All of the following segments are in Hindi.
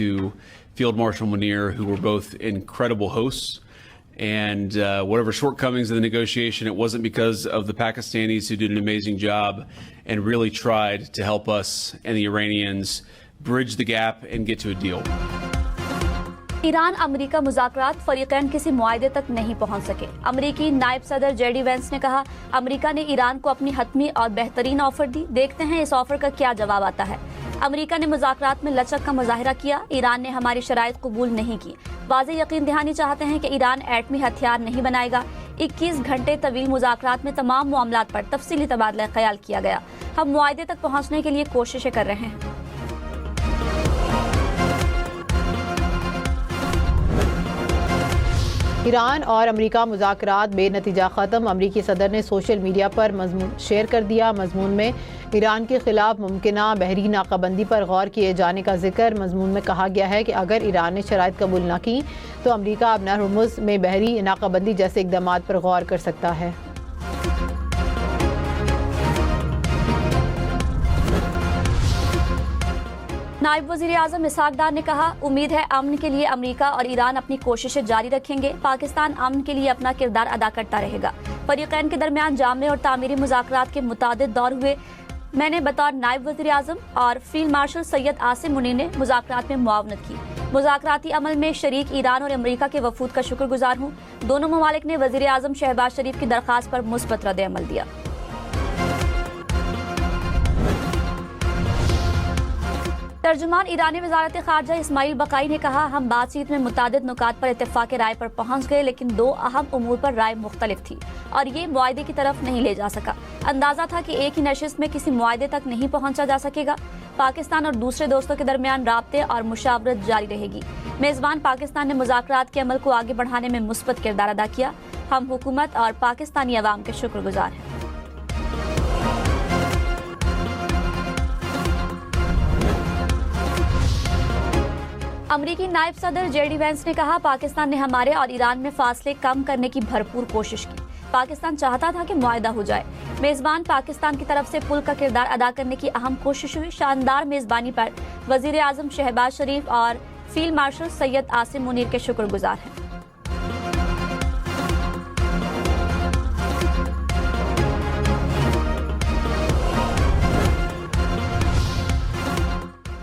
to Field Marshal Munir, who were both incredible hosts. And whatever shortcomings of the negotiation, it wasn't because of the Pakistanis, who did an amazing job and really tried to help us and the Iranians bridge the gap and get to a deal. Iran America मुज़ाकरात फरीक़ैन किसी मुआहदे तक नहीं पहुंच सके। अमेरिकी नायब सदर जेडी वेंस ने कहा, अमेरिका ने ईरान को अपनी हतमी और बेहतरीन ऑफर दी। देखते हैं इस ऑफर का क्या जवाब आता है। अमेरिका ने मुज़ाकरात में लचक का मुजाहिरा किया। ईरान ने हमारी शराइत कबूल नहीं की। वाज़ेह यकीन दहानी चाहते हैं कि ईरान एटमी हथियार नहीं बनाएगा। 21 घंटे तवील मुज़ाकरात में तमाम मामलात पर तफसीली तबादला ख्याल किया गया। हम मुआहदे तक पहुँचने के लिए कोशिशें कर रहे हैं। ईरान और अमेरिका मुज़ाकरात बेनतीजा ख़त्म। अमेरिकी सदर ने सोशल मीडिया पर मज़मून शेयर कर दिया। मज़मून में ईरान के खिलाफ मुमकिना बहरी नाकाबंदी पर गौर किए जाने का जिक्र। मज़मून में कहा गया है कि अगर ईरान ने शराइत कबूल न की तो अमेरिका अब होर्मुज़ में बहरी नाकाबंदी जैसे इक़दाम पर गौर कर सकता है। नायब वज़ीर आज़म इसहाक डार ने कहा, उम्मीद है अमन के लिए अमेरिका और ईरान अपनी कोशिशें जारी रखेंगे। पाकिस्तान अमन के लिए अपना किरदार अदा करता रहेगा। फरीक़ैन के दरमियान जामे और तामीरी मुज़ाकरात के मुतादिद दौर हुए। मैंने बतौर नायब वज़ीर आज़म और फील्ड मार्शल सैयद आसिम मुनीर ने मुज़ाकरात में मुआवनत की। मुज़ाकराती अमल में शरीक ईरान और अमेरिका के वफूद का शुक्रगुजार हूँ। दोनों ममालिक ने वज़ीर आज़म शहबाज शरीफ की दरख्वास्त पर मुस्बत रद्द अमल दिया। तर्जुमान ईरानी वज़ारत ख़ारजा इस्माइल बकाई ने कहा, हम बातचीत में मुतादिद नुकात पर इत्तेफ़ाक़ राय पर पहुँच गए, लेकिन दो अहम उमूर पर राय मुख्तलिफ थी और ये मुआहदे की तरफ नहीं ले जा सका। अंदाज़ा था कि एक ही नशिस्त में किसी मुआहदे तक नहीं पहुँचा जा सकेगा। पाकिस्तान और दूसरे दोस्तों के दरमियान राब्ते और मुशावरत जारी रहेगी। मेज़बान पाकिस्तान ने मुज़ाकरात के अमल को आगे बढ़ाने में मुस्बत किरदार अदा किया। हम हुकूमत और पाकिस्तानी अवाम के शुक्रगुजार हैं। अमरीकी नायब सदर जेडी वेंस ने कहा, पाकिस्तान ने हमारे और ईरान में फासले कम करने की भरपूर कोशिश की। पाकिस्तान चाहता था कि मुआहदा हो जाए। मेज़बान पाकिस्तान की तरफ से पुल का किरदार अदा करने की अहम कोशिश हुई। शानदार मेज़बानी पर वज़ीर आज़म शहबाज शरीफ और फील्ड मार्शल सैयद आसिम मुनीर के शुक्रगुजार हैं।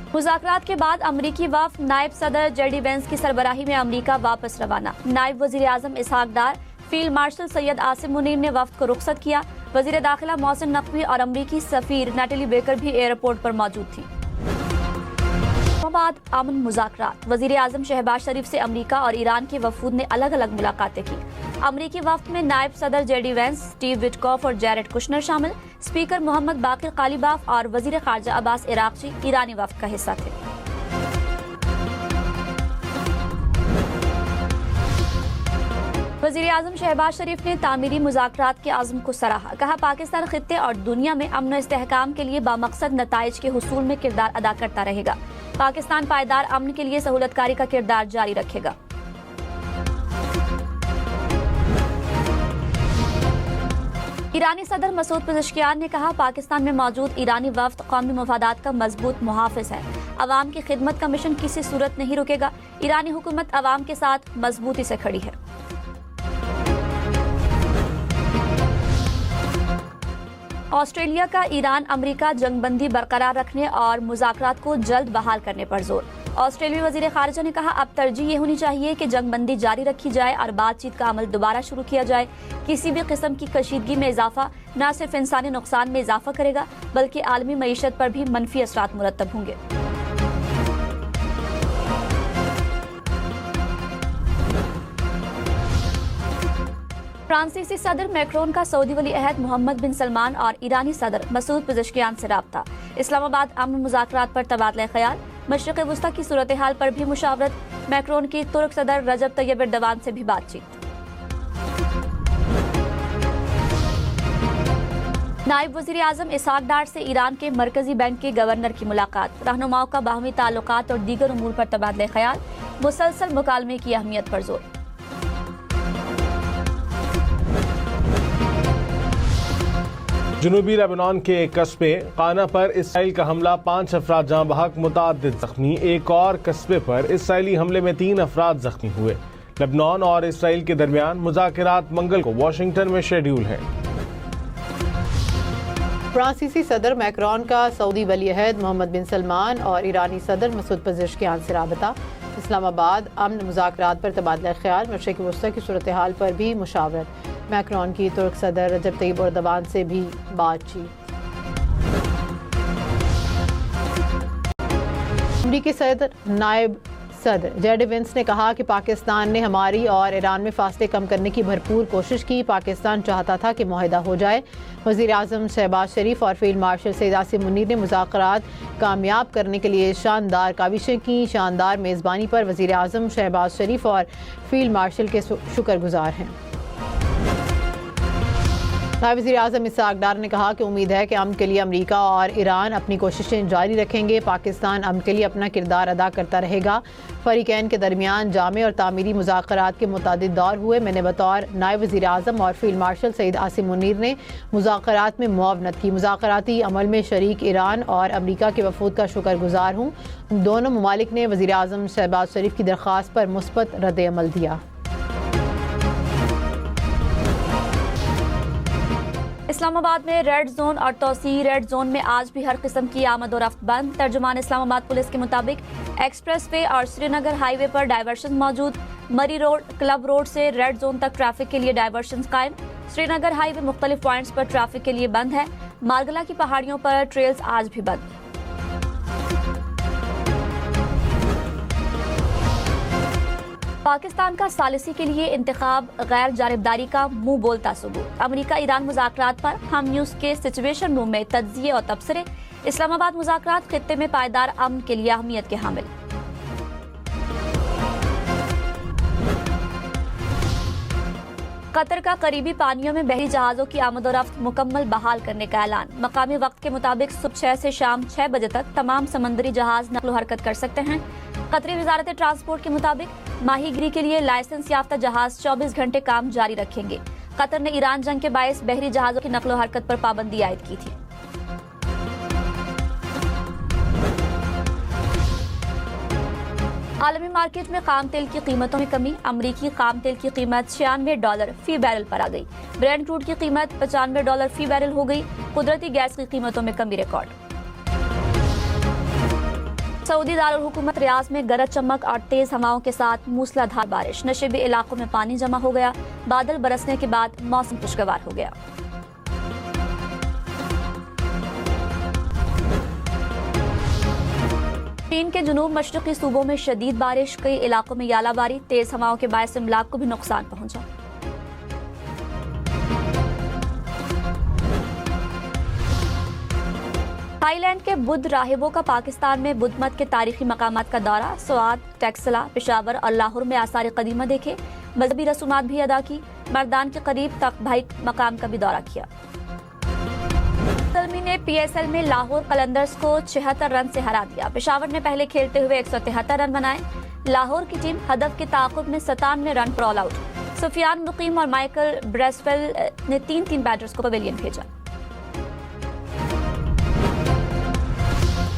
मुज़ाकरात के बाद अमरीकी वफ़द नायब सदर जेडी वेंस की सरबराही में अमरीका वापस रवाना। नायब वज़ीर आज़म इसहाक डार, फील्ड मार्शल सैयद आसिम मुनीर ने वफ़द को रुखसत किया। वज़ीर दाखिला मोहसिन नकवी और अमरीकी सफ़ीर नैटली बेकर भी एयरपोर्ट पर मौजूद थी। बाद अमन मुज़ाकरात। वज़ीर आज़म शहबाज शरीफ से अमरीका और ईरान के वफूद ने अलग अलग मुलाकातें की। अमरीकी वफ़द में नायब सदर जेडी वेंस, स्टीव विटकॉफ और जैरेड कुशनर शामिल। स्पीकर मोहम्मद बाकिर कालीबाफ और वज़ीर ख़ारजा अब्बास इराक़ची ईरानी वफ़द का हिस्सा थे। वज़ीर आज़म शहबाज शरीफ ने तामीरी मुज़ाकरात के आज़म को सराहा। कहा, पाकिस्तान खित्ते और दुनिया में अमन और इस्तेहकाम के लिए बामकसद नताइज के हुसूल में किरदार अदा करता रहेगा। पाकिस्तान पायदार अमन के लिए सहूलतकारी का किरदार जारी रखेगा। ईरानी सदर मसूद पेज़ेश्कियान ने कहा, पाकिस्तान में मौजूद ईरानी वफ़द कौमी मफादात का मजबूत मुहाफ़िज़ है। अवाम की खिदमत का मिशन किसी सूरत नहीं रुकेगा। ईरानी हुकूमत अवाम के साथ मजबूती से खड़ी है। ऑस्ट्रेलिया का ईरान अमेरिका जंगबंदी बरकरार रखने और मुज़ाकरात को जल्द बहाल करने पर जोर। ऑस्ट्रेलियाई वज़ीर ख़ारिजा ने कहा, अब तरजीह ये होनी चाहिए कि जंगबंदी जारी रखी जाए और बातचीत का अमल दोबारा शुरू किया जाए। किसी भी किस्म की कशीदगी में इजाफा न सिर्फ इंसानी नुकसान में इजाफा करेगा, बल्कि आलमी मईशत पर भी मनफी असरात मुरतब होंगे। फ्रांसीसी सदर मैक्रोन का सऊदी वली अहद मोहम्मद बिन सलमान और ईरानी सदर मसूद पेज़ेश्कियान से राब्ता। इस्लामाबाद अमन मुज़ाकरात पर तबादला ख्याल। मशरिक़ वुस्ता की सूरत हाल पर भी मुशावरत। मैक्रोन की तुर्क सदर रजब तैयब एर्दोगान से भी बातचीत। नायब वज़ीर आज़म इसहाक डार से ईरान के मरकजी बैंक के गवर्नर की मुलाकात। रहनुमाओं का बाहमी ताल्लुकात और दीगर उमूर पर तबादला ख्याल। मुसलसल मुकालमे की अहमियत पर जोर। जनूबी लेबनान के एक कस्बे काना पर इसराइल का हमला, 5 अफराद जाँ बहक, मुतादिद जख्मी। एक और कस्बे पर इसराइली हमले में 3 अफराद जख्मी हुए। लेबनान और इसराइल के दरमियान मुज़ाकरात मंगल को वाशिंगटन में शेड्यूल हैं। फ्रांसीसी सदर मैक्रोन का सऊदी वलीअहद मोहम्मद बिन सलमान और ईरानी सदर मसूद पज़ेश्कियान से राबता। इस्लामाबाद अमन मुज़ाकरात पर तबादला ख्याल, मशरिक़ वस्ता की सूरत हाल पर भी मुशावरत। मैक्रोन की तुर्क सदर रजब तैयब एर्दोगान से भी बातचीत। अमरीकी सदर नायब सदर जेडी वेंस ने कहा कि पाकिस्तान ने हमारी और ईरान में फासले कम करने की भरपूर कोशिश की। पाकिस्तान चाहता था कि मुआहदा हो जाए। वज़ीर आज़म शहबाज शरीफ और फील्ड मार्शल सईद आसिम मुनीर ने मुज़ाकरात कामयाब करने के लिए शानदार काविशें की। शानदार मेज़बानी पर वज़ीर आज़म शहबाज शरीफ और फील्ड मार्शल के शुक्रगुजार हैं। नायब वज़ीर आज़म इसहाक़ डार ने कहा कि उम्मीद है कि अमन के लिए अमरीका और ईरान अपनी कोशिशें जारी रखेंगे। पाकिस्तान अमन के लिए अपना किरदार अदा करता रहेगा। फ़रीक़ैन के दरमियान जामे और तामीरी मुज़ाकरात के मुतादिद दौर हुए। मैंने बतौर नायब वज़ीर आज़म और फील्ड मार्शल सईद आसिम मुनीर ने मुज़ाकरात में मुआवनत की। मुज़ाकराती अमल में शरीक ईरान और अमरीका के वफूद का शुक्रगुजार हूँ। दोनों ममालिक ने वज़ीर आज़म शहबाज शरीफ की दरख्वास्त पर मुस्बत रद्द अमल दिया। इस्लामाबाद में रेड जोन और तौसी। रेड जोन में आज भी हर किस्म की आमद और रफ्त बंद। तर्जुमान इस्लामाबाद पुलिस के मुताबिक एक्सप्रेस वे और श्रीनगर हाईवे पर डायवर्शन मौजूद। मरी रोड, क्लब रोड से रेड जोन तक ट्रैफिक के लिए डायवर्शन कायम। श्रीनगर हाईवे मुख्तलिफ पॉइंट्स पर ट्रैफिक के लिए बंद है। मारगला की पहाड़ियों पर ट्रेल्स आज भी बंद। पाकिस्तान का सालिसी के लिए इंतखाब गैर जानिबदारी का मुंह बोलता सबूत। अमरीका ईरान मुज़ाकरात पर हम न्यूज़ के सिचुएशन रूम में तज्जिए और तबसरे। इस्लामाबाद मुज़ाकरात खित्ते में पायदार अमन के लिए अहमियत के हामिल। कतर का करीबी पानियों में बहरी जहाजों की आमद और रफ्त मुकम्मल बहाल करने का ऐलान। मकामी वक्त के मुताबिक सुबह 6 से शाम 6 बजे तक तमाम समंदरी जहाज नक़्ल हरकत कर सकते हैं। कतरी वजारत ट्रांसपोर्ट के मुताबिक माहीगिरी के लिए लाइसेंस याफ्ता जहाज 24 घंटे काम जारी रखेंगे। कतर ने ईरान जंग के बायस बहरी जहाजों की नकलो हरकत पर पाबंदी आयद की थी। आलमी मार्केट में खाम तेल की कीमतों में कमी। अमरीकी खाम तेल की कीमत $96 फी बैरल पर आ गई। ब्रेंट क्रूड की कीमत $95 फी बैरल हो गई। कुदरती गैस की कीमतों में कमी रिकॉर्ड। सऊदी दारुल हुकूमत रियाज में गरज चमक और तेज हवाओं के साथ मूसलाधार बारिश। नशेबी इलाकों में पानी जमा हो गया। बादल बरसने के बाद मौसम खुशगवार हो गया। चीन के जुनूब मशरक़ी सूबों में शदीद बारिश। कई इलाकों में यालाबारी। तेज हवाओं के बायस इमलाक को भी नुकसान पहुंचा। थाईलैंड के बुद्ध राहिबों का पाकिस्तान में बुद्ध मत के तारीखी मकामात का दौरा। स्वात, टैक्सला, पेशावर और लाहौर में आसार कदीमा देखे। मजहबी रसूमात भी अदा की। मर्दान के करीब तक भाई मकाम का भी दौरा किया। सलमी ने PSL में लाहौर कलंदर्स को 76 रन से हरा दिया। पेशावर ने पहले खेलते हुए 173 रन बनाए। लाहौर की टीम हदफ के ताक़ुब में 97 रन पर ऑल आउट। सुफियान मुकीम और माइकल ब्रेसवेल ने 3-3 बैटर्स को पवेलियन भेजा।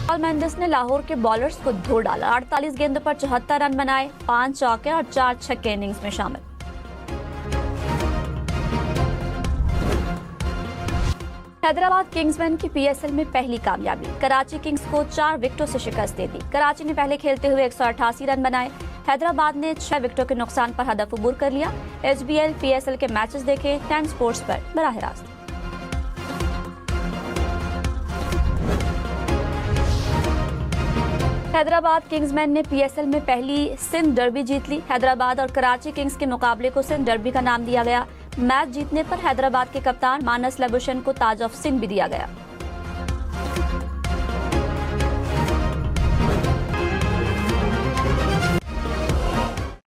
पॉल मेंडिस ने लाहौर के बॉलर्स को धो डाला। 48 गेंदों पर 74 रन बनाए। 5 चौके और 4 छक्के इनिंग्स में शामिल। हैदराबाद किंग्समैन की PSL में पहली कामयाबी। कराची किंग्स को 4 विकेटों से शिकस्त दे दी। कराची ने पहले खेलते हुए 188 रन बनाए। हैदराबाद ने 6 विकेटों के नुकसान पर हदफ अबूर कर लिया। HBL PSL के मैचेस देखे 10 स्पोर्ट्स पर बराह रास्त। हैदराबाद किंग्समैन ने PSL में पहली सिंध डर्बी जीत ली। हैदराबाद और कराची किंग्स के मुकाबले को सिंध डर्बी का नाम दिया गया। मैच जीतने पर हैदराबाद के कप्तान मानस लबुशन को ताज ऑफ सिंध भी दिया गया।